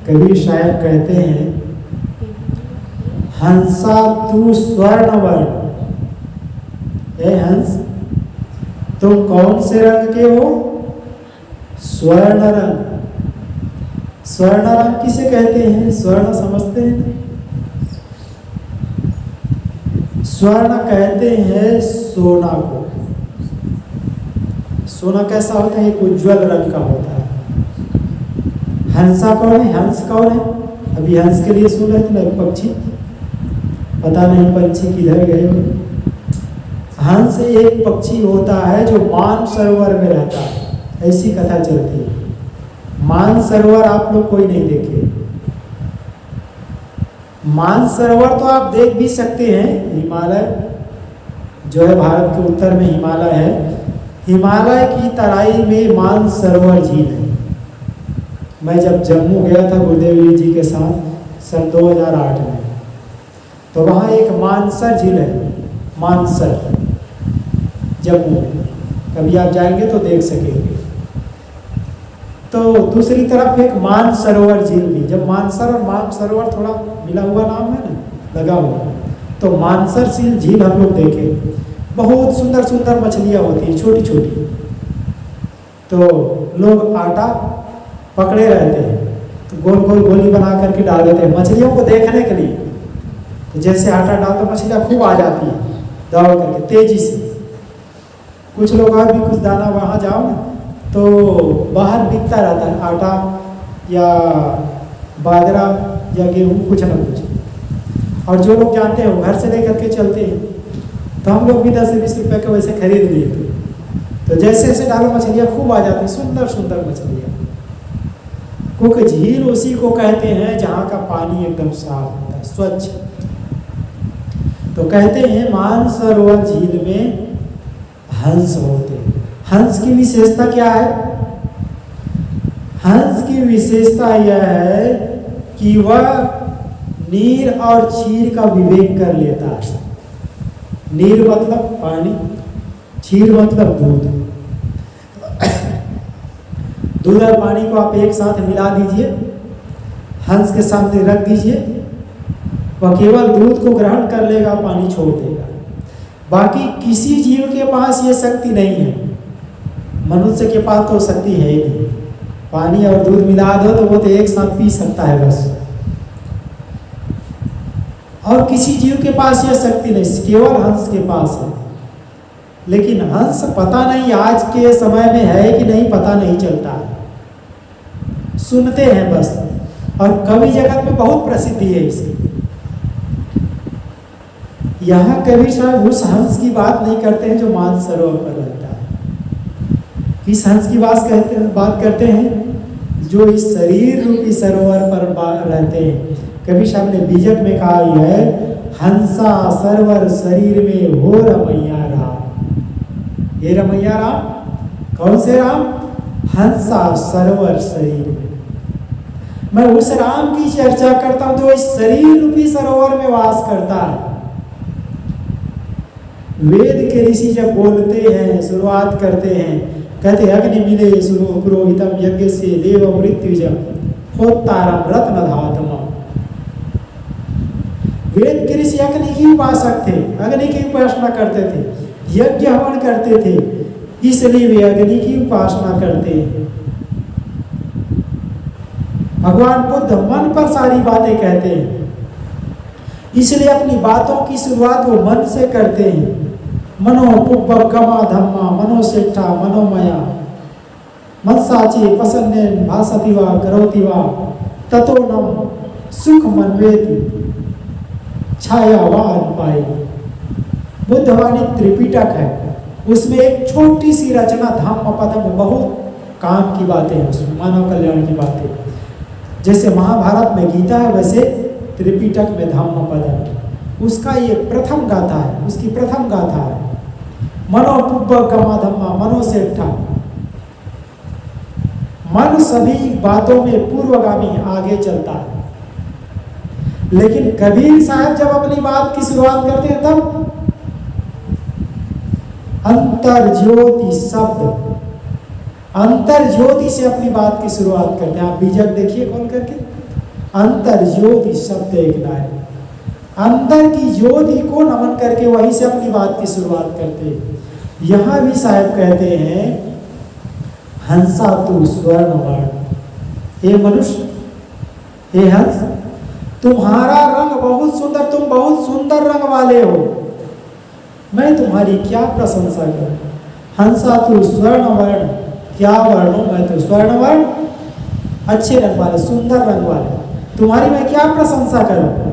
कबीर साहब कहते हैं, हंसा तू स्वर्ण वर्ण। ए हंस, तुम कौन से रंग के हो? स्वर्ण रंग। स्वर्ण रंग किसे कहते हैं? स्वर्ण समझते हैं? स्वर्ण कहते हैं सोना को। सोना कैसा होता है? एक उज्जवल रंग का होता है। हंसा कौन है? हंस कौन है? अभी हंस के लिए सुन रहे थे ना, एक पक्षी, पता नहीं पंछी किधर गए हो। हंस एक पक्षी होता है जो मानसरोवर में रहता है, ऐसी कथा चलती है। मानसरोवर आप लोग कोई नहीं देखे। मानसरोवर तो आप देख भी सकते हैं, हिमालय जो है भारत के उत्तर में हिमालय है, हिमालय की तराई में मानसरोवर झील है। मैं जब जम्मू गया था गुरुदेव जी के साथ सन 2008 में, तो वहाँ एक मानसर झील है, मानसर, जम्मू में। कभी आप जाएंगे तो देख सकेंगे। तो दूसरी तरफ एक मानसरोवर झील भी। जब मानसर और मानसरोवर थोड़ा मिला हुआ नाम है ना, लगा हुआ, तो मानसर झील हम लोग देखे। बहुत सुंदर सुंदर मछलियाँ होती हैं, छोटी छोटी। तो लोग आटा पकड़े रहते हैं, तो गोल गोल गोली बना करके डाल देते हैं मछलियों को देखने के लिए। तो जैसे आटा डालते मछलियाँ खूब आ जाती है दौड़ करके तेजी से। कुछ लोग और भी कुछ दाना, वहाँ जाओ ना तो बाहर बिकता रहता है आटा या बाजरा या गेहूँ, कुछ ना कुछ। और जो लोग जानते हैं वो घर से लेकर के चलते हैं। तो हम लोग भी 10 से 20 रुपये के वैसे खरीद लिए थे। तो जैसे जैसे डालो मछलियाँ खूब आ जाती, सुंदर सुंदर मछलियाँ। क्योंकि झील उसी को कहते हैं जहाँ का पानी एकदम साफ होता है, स्वच्छ। तो कहते हैं मानसरोवर झील में हंस होते हैं। हंस की विशेषता क्या है? हंस की विशेषता यह है कि वह नीर और क्षीर का विवेक कर लेता है। नीर मतलब पानी, क्षीर मतलब दूध। दूध और पानी को आप एक साथ मिला दीजिए, हंस के सामने रख दीजिए, वह केवल दूध को ग्रहण कर लेगा, पानी छोड़ देगा। बाकी किसी जीव के पास ये शक्ति नहीं है। मनुष्य के पास तो शक्ति है ही नहीं। पानी और दूध मिला दो तो वो तो एक साथ पी सकता है बस। और किसी जीव के पास यह शक्ति नहीं, केवल हंस के पास है। लेकिन हंस पता नहीं आज के समय में है कि नहीं, पता नहीं चलता है। सुनते हैं बस। और कवि जगत में बहुत प्रसिद्धि है इसकी। यहाँ कवि साहब उस हंस की बात नहीं करते हैं जो मानसरोवर पर रहता है। इस हंस की बात करते हैं जो इस शरीर रूपी सरोवर पर रहते हैं। कवि साहब ने बीजक में कहा है, हंसा सरवर शरीर में हो रमैया राम। ये रमैया राम कौन से राम? हंसा सरवर शरीर में। मैं उस राम की चर्चा करता हूं जो इस शरीर रूपी सरोवर में वास करता है। वेद के ऋषि जब बोलते हैं, शुरुआत करते हैं, कहते अग्नि मिले सुनो पुरोहितम यज्ञ से देव मृत्युजम होतारम रत्न धातम। वेद के ऋषि अग्नि की उपासक थे, अग्नि की उपासना करते थे, यज्ञ हवन करते थे, इसलिए वे अग्नि की उपासना करते हैं। भगवान बुद्ध मन पर सारी बातें कहते हैं, इसलिए अपनी बातों की शुरुआत वो मन से करते हैं। मनो पुब्बगमा धम्मा मनोसेठा मनोमया मनसाचे प्रसन्ने भासति वा करोति वा ततो नम सुख मनवेति छायावान पाए। बुद्धवाणी त्रिपिटक है, उसमें एक छोटी सी रचना धम्मपद में बहुत काम की बातें हैं, उसमें मानव कल्याण की बातें। जैसे महाभारत में गीता है, वैसे त्रिपिटक में धम्मपद है। उसका ये प्रथम गाथा है, उसकी प्रथम गाथा है। मनो पुब्बगमा धम्मा मनोसेठा। मन सभी बातों में पूर्वगामी आगे चलता है। लेकिन कबीर साहब जब अपनी बात की शुरुआत करते हैं तब अंतर ज्योति शब्द, अंतर ज्योति से अपनी बात की शुरुआत करते हैं। आप बीजक देखिए खोल करके, अंतर ज्योति शब्द एक नारी, अंदर की ज्योति को नमन करके वहीं से अपनी बात की शुरुआत करते हैं। यहाँ भी साहब कहते हैं हंसा तू स्वर्ण वर्ण, हे मनुष्य, हे हंस, तुम्हारा रंग बहुत सुंदर, तुम बहुत सुंदर रंग वाले हो, मैं तुम्हारी क्या प्रशंसा करूं। हंसा तू स्वर्ण वर्ण, क्या वर्ण हूं मैं तो स्वर्ण वर्ण, अच्छे रंग वाले, सुंदर रंग वाले, तुम्हारी मैं क्या प्रशंसा करूं।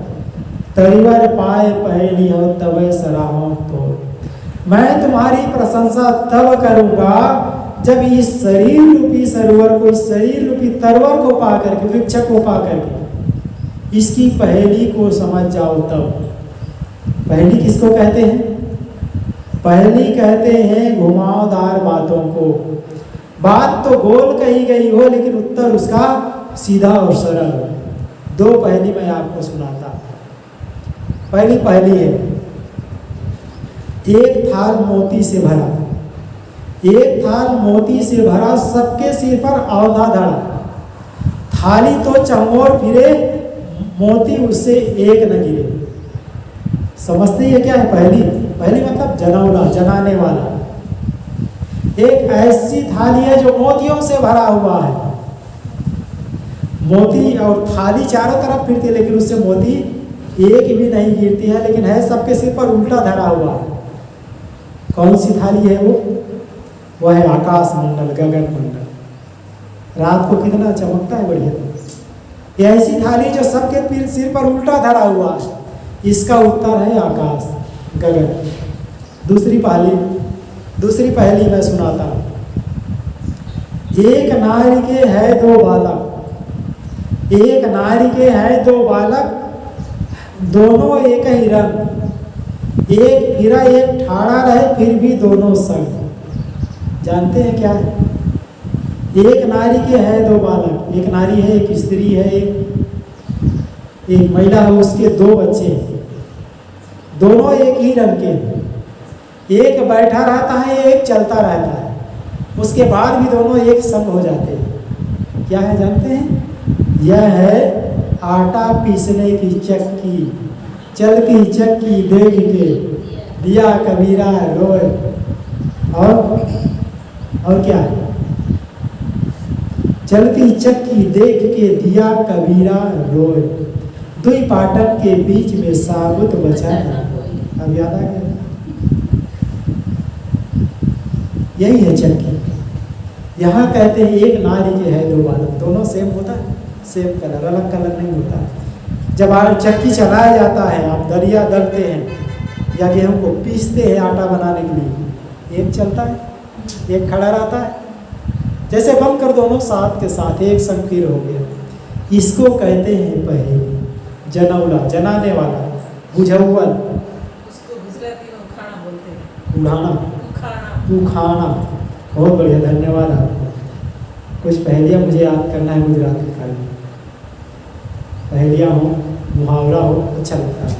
तरिवर पाए पहली हो तब सराहो तो, मैं तुम्हारी प्रशंसा तब करूंगा जब इस शरीर रूपी सरोवर को, इस शरीर रूपी तरवर को पा करके, वृक्ष को पा करके इसकी पहेली को समझ जाओ तब। पहेली किसको कहते हैं? पहेली कहते हैं घुमावदार बातों को। बात तो गोल कही गई हो लेकिन उत्तर उसका सीधा और सरल हो। दो पहेली मैं आपको सुनाता। पहली पहेली है, एक थाल मोती से भरा, एक थाल मोती से भरा, सबके सिर पर औंधा धड़ा, थाली तो चौओर फिरे, मोती उससे एक न गिरे। समझते ये क्या है पहेली? पहेली मतलब जनौला, जनाने वाला। एक ऐसी थाली है जो मोतियों से भरा हुआ है, मोती और थाली चारों तरफ फिरती है लेकिन उससे मोती एक भी नहीं गिरती है, लेकिन है सबके सिर पर उल्टा धरा हुआ है। कौन सी थाली है वो? वह है आकाश मंडल, गगन मंडल। रात को कितना चमकता है बढ़िया। ये ऐसी थाली जो सबके सिर पर उल्टा धरा हुआ है, इसका उत्तर है आकाश, गगन। दूसरी पहेली मैं सुनाता हूं। एक नारी के है दो बालक, एक नारी के है दो बालक, दोनों एक ही रंग, एक फिरा एक ठाड़ा रहे फिर भी दोनों संग। जानते हैं क्या है? एक नारी के है दो बालक, एक नारी है, एक स्त्री है, एक महिला है, उसके दो बच्चे हैं, दोनों एक ही रंग के हैं। एक बैठा रहता है, एक चलता रहता है, उसके बाद भी दोनों एक संग हो जाते हैं। क्या है जानते हैं? यह है आटा पीसने की चक्की, चलती चक्की देख के दिया कबीरा रोए। और क्या है? चलती चक्की देख के दिया कबीरा रोए, दुई पाटन के बीच में साबुत बचा है। अब याद आ गया? यही है चक्की। यहाँ कहते हैं एक नारी के है दो बालक, दोनों सेम होता है, सेम कलर, अलग कलर नहीं होता। जब चक्की चलाया जाता है, आप दरिया दलते हैं या गेहूं को पीसते हैं आटा बनाने के लिए, एक चलता है एक खड़ा रहता है। जैसे बंद कर दोनों साथ के साथ एक संग फिर हो गया। इसको कहते हैं पहेली, जनौला, जनाने वाला, बुझौल, उड़ाना, उखाना। बहुत बढ़िया, धन्यवाद आपको। कुछ पहेलियाँ मुझे याद करना है गुजराती खाली, पहेलियाँ हो, मुहावरा हो, अच्छा लगता है।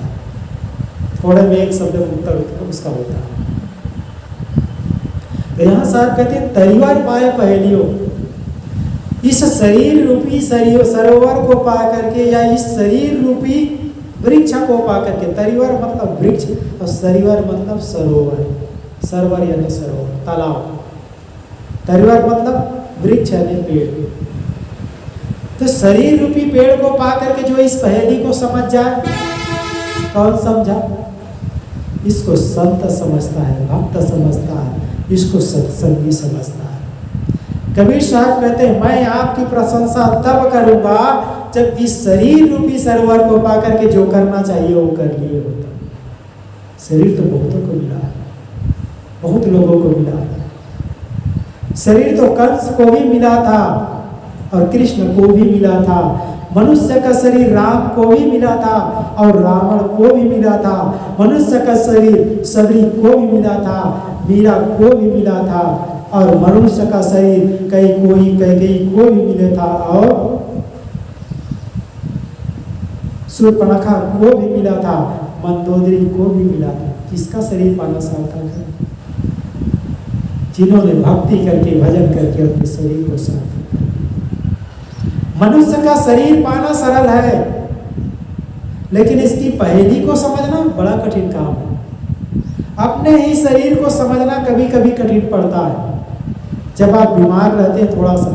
थोड़े में एक शब्द उत्तर उसका होता है। तो यहाँ साहब कहते हैं तरिवर पाए पहेलियों, इस शरीर रूपी सरोवर को पा करके या इस शरीर रूपी वृक्ष को पा करके, तरिवर मतलब वृक्ष और सरिवर मतलब सरोवर, सरवर यानी सरोवर, तालाब। तरिवर मतलब वृक्ष यानी पेड़। तो शरीर रूपी पेड़ को पा करके जो इस पहेली को समझ जाए, कौन समझा? इसको संत समझता है, भक्त समझता है, इसको सत्संगी समझता है। कबीर साहब कहते हैं मैं आपकी प्रशंसा तब करूंगा जब इस शरीर रूपी सरोवर को पा करके जो करना चाहिए वो कर लिए होता। शरीर तो बहुतों को मिला है, बहुत लोगों को मिला है। शरीर तो कंस को भी मिला था और कृष्ण को भी मिला था। मनुष्य का शरीर राम को भी मिला था और रावण को भी मिला था। मनुष्य का शरीर सबरी को भी मिला था, मीरा को भी मिला था। और मनुष्य का शरीर कैकेयी को भी मिला था और शूर्पणखा को भी मिला था, मंदोदरी को भी मिला था। किसका शरीर पाना चाहता है? जिन्होंने भक्ति करके, भजन करके अपने शरीर को साथ। मनुष्य का शरीर पाना सरल है, लेकिन इसकी पहेली को समझना बड़ा कठिन काम है। अपने ही शरीर को समझना कभी कभी कठिन पड़ता है। जब आप बीमार रहते हैं थोड़ा सा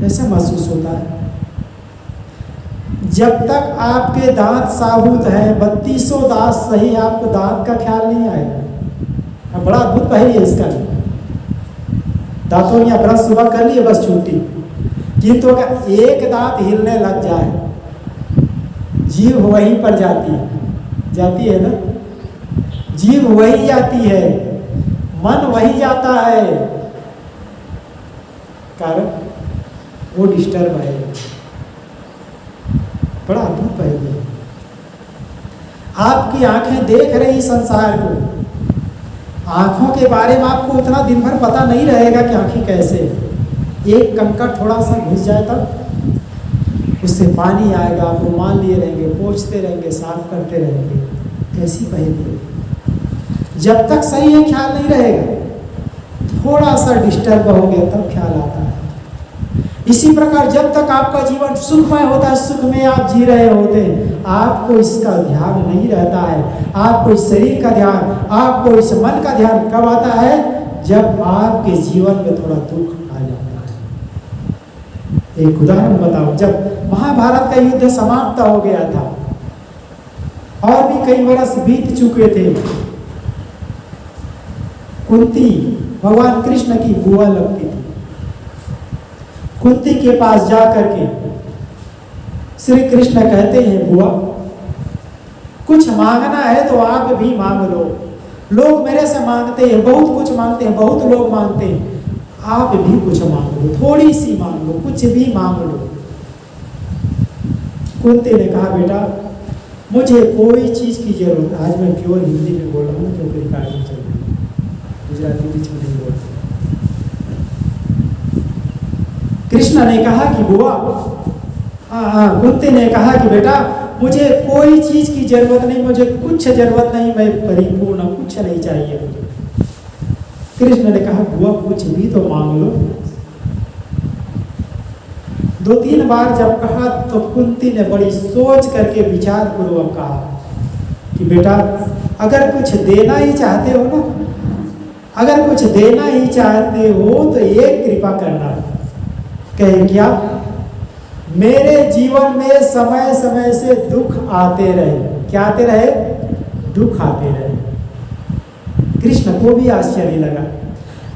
ऐसा महसूस होता है। जब तक आपके दांत साबुत हैं, 3200 दांत सही, आपको दांत का ख्याल नहीं आएगा। बड़ा अद्भुत पहेली है इसका। दांतों या ब्रश सुबह कर लिए बस छुट्टी, किंतु अगर एक दांत हिलने लग जाए, जीभ वहीं पर जाती है ना, जीभ वहीं जाती है, मन वहीं जाता है, कारण वो डिस्टर्ब है। बड़ा अद्भुत पहेली है। आपकी आंखें देख रही संसार को, आंखों के बारे में आपको उतना दिन भर पता नहीं रहेगा कि आंखें कैसे। एक कंकड़ थोड़ा सा घुस जाए तब उससे पानी आएगा, आप रुमाल लिए रहेंगे, पोंछते रहेंगे, साफ करते रहेंगे। ऐसी पहेली है। जब तक सही है ख्याल नहीं रहेगा, थोड़ा सा डिस्टर्ब हो गया तब ख्याल आता है। इसी प्रकार जब तक आपका जीवन सुखमय होता है, सुख में आप जी रहे होते हैं, आपको इसका ध्यान नहीं रहता है। आपको इस शरीर का ध्यान, आपको इस मन का ध्यान कब आता है? जब आपके जीवन में थोड़ा दुख आ जाता है। एक उदाहरण बताओ, जब महाभारत का युद्ध समाप्त हो गया था और भी कई वर्ष बीत चुके थे, कुंती भगवान कृष्ण की बुआ लगती थी। कुंती के पास जा करके श्री कृष्ण कहते हैं, बुआ कुछ मांगना है तो आप भी मांग लो। लोग मेरे से मांगते हैं, बहुत कुछ मांगते हैं, बहुत लोग मांगते हैं, आप भी कुछ मांग लो, थोड़ी सी मांग लो, कुछ भी मांग लो। कुंती ने कहा, बेटा मुझे कोई चीज की जरूरत, आज मैं प्योर हिंदी में बोल रहा हूँ क्योंकि रिकॉर्डिंग चल रही है, गुजराती बीच में नहीं बोल रहा। कृष्ण ने कहा कि बुआ, कुंती ने कहा कि बेटा मुझे कोई चीज की जरूरत नहीं, मुझे कुछ जरूरत नहीं, मैं परिपूर्ण, कुछ नहीं चाहिए मुझे। कृष्ण ने कहा, बुआ कुछ भी तो मांग लो। 2-3 बार जब कहा तो कुंती ने बड़ी सोच करके विचार पूर्वक कहा कि बेटा अगर कुछ देना ही चाहते हो ना, अगर कुछ देना ही चाहते हो तो एक कृपा करना। कहे क्या? मेरे जीवन में समय समय से दुख आते रहे। क्या आते रहे? दुख आते रहे। कृष्ण को भी आश्चर्य लगा।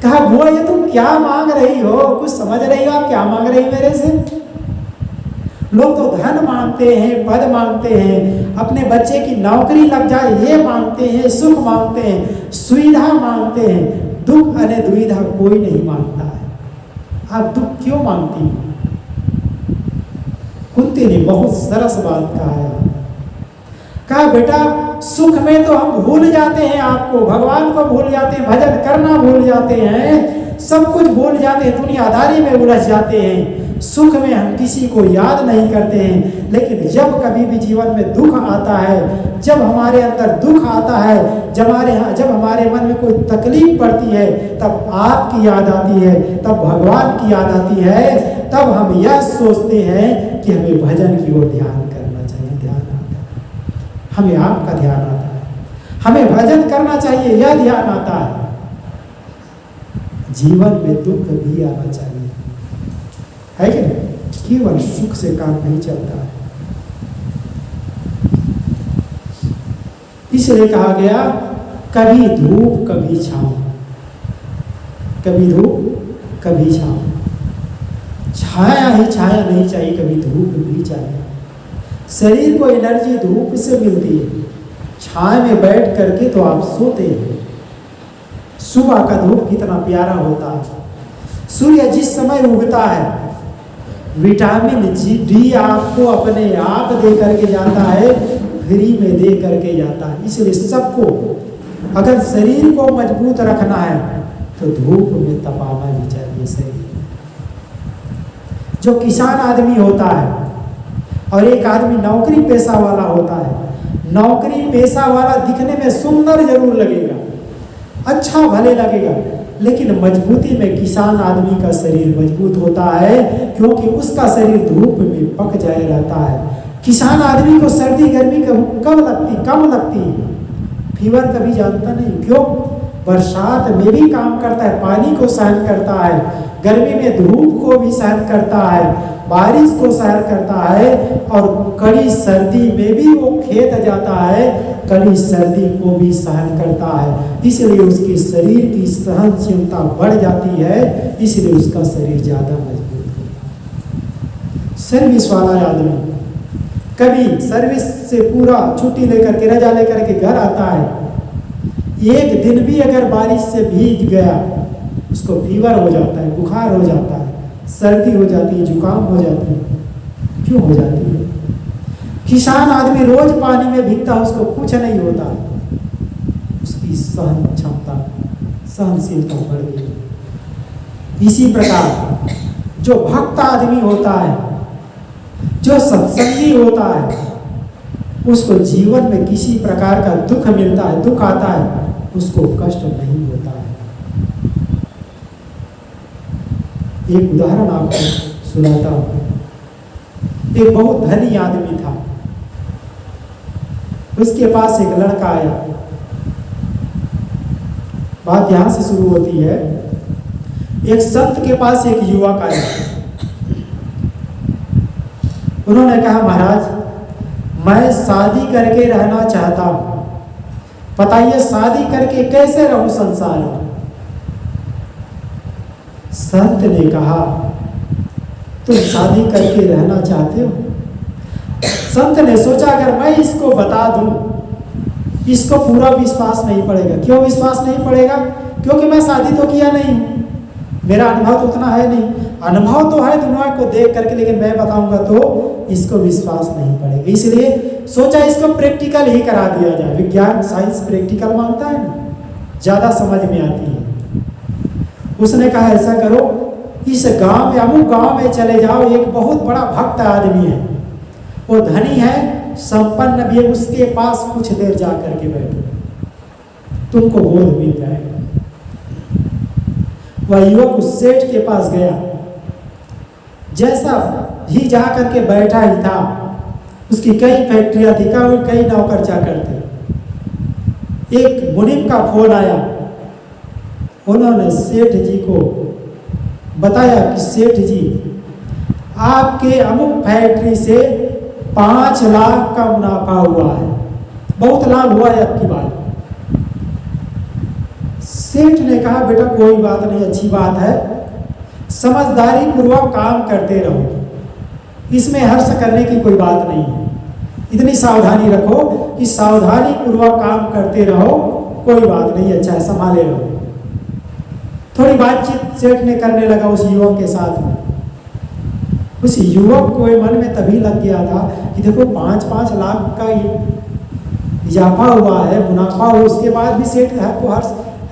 कहा, बुआ ये तुम क्या मांग रही हो? कुछ समझ रही हो आप क्या मांग रही हो मेरे से? लोग तो धन मांगते हैं, पद मांगते हैं, अपने बच्चे की नौकरी लग जाए ये मांगते हैं, सुख मांगते हैं, सुविधा मांगते हैं। दुख अने दुविधा कोई नहीं मांगता है। आप दुख क्यों मांगती हो? कुंती ने बहुत सरस बात कहा है। कहा, बेटा सुख में तो हम भूल जाते हैं, आपको भगवान को भूल जाते हैं, भजन करना भूल जाते हैं, सब कुछ भूल जाते हैं, दुनियादारी में उलझ जाते हैं। सुख में हम किसी को याद नहीं करते हैं, लेकिन जब कभी भी जीवन में दुख आता है, जब हमारे अंदर दुख आता है, जब हमारे मन में कोई तकलीफ पड़ती है, तब आपकी याद आती है, तब भगवान की याद आती है, तब हम यह सोचते हैं कि हमें भजन की ओर ध्यान करना चाहिए। ध्यान आता है, हमें आपका ध्यान आता है, हमें भजन करना चाहिए, यह ध्यान आता है। जीवन में दुख भी आना चाहिए, है कि नहीं? केवल सुख से काम नहीं चलता है। इसलिए कहा गया, कभी धूप कभी छांव, कभी धूप कभी छांव। छाया ही छाया नहीं चाहिए, कभी धूप भी चाहिए। शरीर को एनर्जी धूप से मिलती है। छाया में बैठ करके तो आप सोते हैं। सुबह का धूप कितना प्यारा होता है। सूर्य जिस समय उगता है, विटामिन डी आपको अपने आप दे करके जाता है, फ्री में दे करके जाता है। इसलिए सबको अगर शरीर को मजबूत रखना है तो धूप में तपाना भी चाहिए शरीर। जो किसान आदमी होता है और एक आदमी नौकरी पेशा वाला होता है, नौकरी पेशा वाला दिखने में सुंदर जरूर लगेगा, अच्छा भले लगेगा, लेकिन मजबूती में किसान आदमी का शरीर मजबूत होता है, क्योंकि उसका शरीर धूप में पक जाए रहता है। किसान आदमी को सर्दी गर्मी कम लगती है, फीवर कभी जानता नहीं। क्यों? बरसात में भी काम करता है, पानी को सहन करता है, गर्मी में धूप को भी सहन करता है, बारिश को सहन करता है, और कड़ी सर्दी में भी वो खेत जाता है, कड़ी सर्दी को भी सहन करता है। इसलिए उसके शरीर की सहनशीलता बढ़ जाती है, इसलिए उसका शरीर ज्यादा मजबूत होता है। सर्विस वाला आदमी कभी सर्विस से पूरा छुट्टी लेकर के, रजा लेकर के घर आता है, एक दिन भी अगर बारिश से भीग गया, उसको फीवर हो जाता है, बुखार हो जाता है, सर्दी हो जाती है, जुकाम हो जाती है। क्यों हो जाती है? किसान आदमी रोज पानी में भीगता, उसको कुछ नहीं होता, उसकी सहन क्षमता, सहनशीलता बढ़ गई। इसी प्रकार जो भक्त आदमी होता है, जो सत्संगी होता है, उसको जीवन में किसी प्रकार का दुख मिलता है, दुख आता है, उसको कष्ट नहीं होता है। एक उदाहरण आपको सुनाता हूं। एक बहुत धनी आदमी था, उसके पास एक लड़का आया। बात यहां से शुरू होती है। एक संत के पास एक युवक आया। उन्होंने कहा, महाराज, मैं शादी करके रहना चाहता हूं, बताइए शादी करके कैसे रहूं संसार में। संत ने कहा, तुम शादी करके रहना चाहते हो? संत ने सोचा, अगर मैं इसको बता दूं, इसको पूरा विश्वास नहीं पड़ेगा। क्यों विश्वास नहीं पड़ेगा? क्योंकि मैं शादी तो किया नहीं हूं, मेरा अनुभव तो उतना है नहीं। अनुभव तो है दुनिया को देख करके, लेकिन मैं बताऊंगा तो इसको विश्वास नहीं पड़ेगा। इसलिए सोचा इसको प्रैक्टिकल ही करा दिया जाए। विज्ञान साइंस प्रैक्टिकल मांगता है ना, ज्यादा समझ में आती है। उसने कहा, ऐसा करो, इस गांव में, अमुक गांव में चले जाओ, एक बहुत बड़ा भक्त आदमी है, वो धनी है, संपन्न भी है, उसके पास कुछ देर जा करके बैठो, तुमको बोध मिल जाएगा। वह युवक उस सेठ के पास गया। जैसा ही जा करके बैठा ही था, उसकी कई फैक्ट्रियां थी, कई नौकर चाकर थे। एक मुनीम का फोन आया। उन्होंने सेठ जी को बताया कि सेठ जी, आपके अमुक फैक्ट्री से 5 लाख का मुनाफा हुआ है, बहुत लाभ हुआ है आपकी बात। सेठ ने कहा, बेटा कोई बात नहीं, अच्छी बात है, समझदारी पूर्वक काम करते रहो, इसमें हर्ष करने की कोई बात नहीं है। इतनी सावधानी रखो कि सावधानी पूर्वक काम करते रहो, कोई बात नहीं, अच्छा है, संभाले रहो। थोड़ी बातचीत सेठ ने करने लगा उस युवक के साथ में। उस युवक को मन में तभी लग गया था कि देखो 5-5 लाख का इजाफा हुआ है, मुनाफा हुआ, उसके बाद भी सेठ को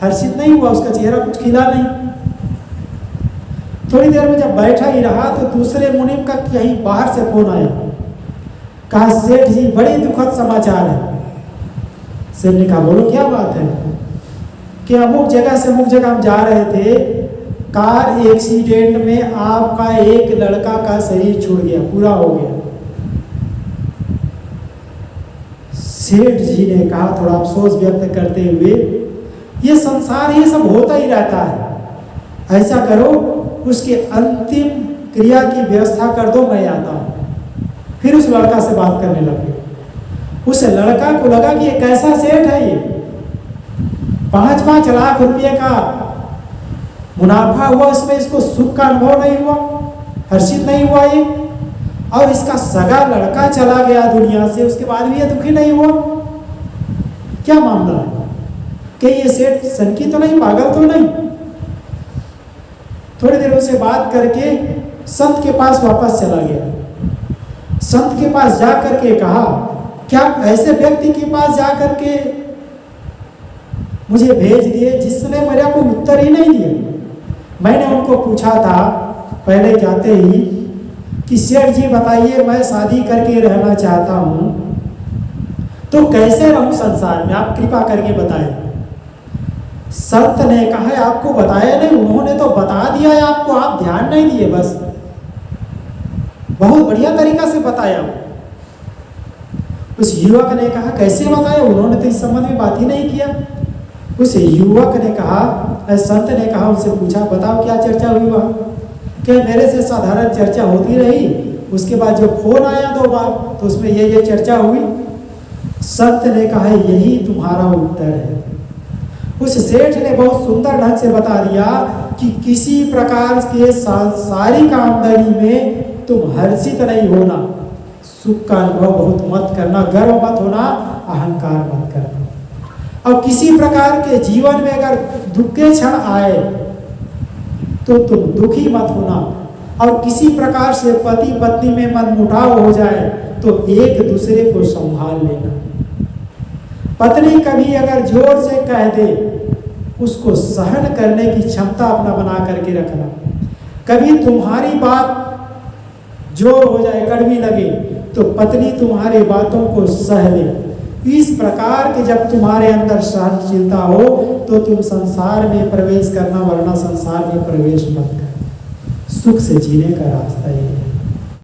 हर्षित नहीं हुआ, उसका चेहरा कुछ खिला नहीं। थोड़ी देर में जब बैठा ही रहा तो दूसरे मुनीम का कहीं बाहर से फोन आया। कहा, सेठ जी, बड़ी दुखद समाचार है। सेठ ने कहा, बोलो क्या बात है? कि अमुक जगह से अमुक जगह हम जा रहे थे, कार एक्सीडेंट में आपका एक लड़का का शरीर छूट गया, पूरा हो गया। सेठ जी ने कहा, थोड़ा अफसोस व्यक्त करते हुए, ये संसार ये सब होता ही रहता है, ऐसा करो उसके अंतिम क्रिया की व्यवस्था कर दो, मैं आता हूं। फिर उस लड़का से बात करने लगे। उस लड़का को लगा कि ये कैसा सेठ है, ये 5-5 लाख रुपए का मुनाफा हुआ, इसमें इसको सुख का अनुभव नहीं हुआ, हर्षित नहीं हुआ ये, और इसका सगा लड़का चला गया दुनिया से, उसके बाद भी ये दुखी नहीं हुआ। क्या मामला है? कि ये सेठ सनकी तो नहीं, पागल तो नहीं? थोड़ी देर उनसे बात करके संत के पास वापस चला गया। संत के पास जा करके कहा, क्या ऐसे व्यक्ति के पास जा करके मुझे भेज दिए जिसने मेरा कोई उत्तर ही नहीं दिया? मैंने उनको पूछा था पहले जाते ही कि सेठ जी बताइए, मैं शादी करके रहना चाहता हूं, तो कैसे रहूं संसार में, आप कृपा करके बताएं। संत ने कहा है आपको बताया नहीं, उन्होंने तो बता दिया है आपको, आप ध्यान नहीं दिए, बस बहुत बढ़िया तरीका से बताया। उस युवक ने कहा कैसे बताया, उन्होंने तो इस संबंध में बात ही नहीं किया। उस युवक ने कहा, संत ने कहा, उनसे पूछा बताओ क्या चर्चा हुई वहाँ? क्या मेरे से साधारण चर्चा होती रही, उसके बाद जो फोन आया 2 बार तो उसमें ये चर्चा हुई। संत ने कहा यही तुम्हारा उत्तर है। उस सेठ ने बहुत सुंदर ढंग से बता दिया कि किसी प्रकार के सांसारिक आमदनी में तुम हर्षित नहीं होना, सुख का अनुभव बहुत मत करना, गर्व मत होना, अहंकार मत करना। और किसी प्रकार के जीवन में अगर दुख के क्षण आए तो तुम दुखी मत होना, और किसी प्रकार से पति पत्नी में मनमुटाव हो जाए तो एक दूसरे को संभाल लेना। पत्नी कभी अगर जोर से कह दे, उसको सहन करने की क्षमता अपना बना करके रखना। कभी तुम्हारी बात जोर हो जाए, कड़वी लगे, तो पत्नी तुम्हारी बातों को सह ले। इस प्रकार के जब तुम्हारे अंदर सहनशीलता हो तो तुम संसार में प्रवेश करना, वरना संसार में प्रवेश मत करना। सुख से जीने का रास्ता ये है।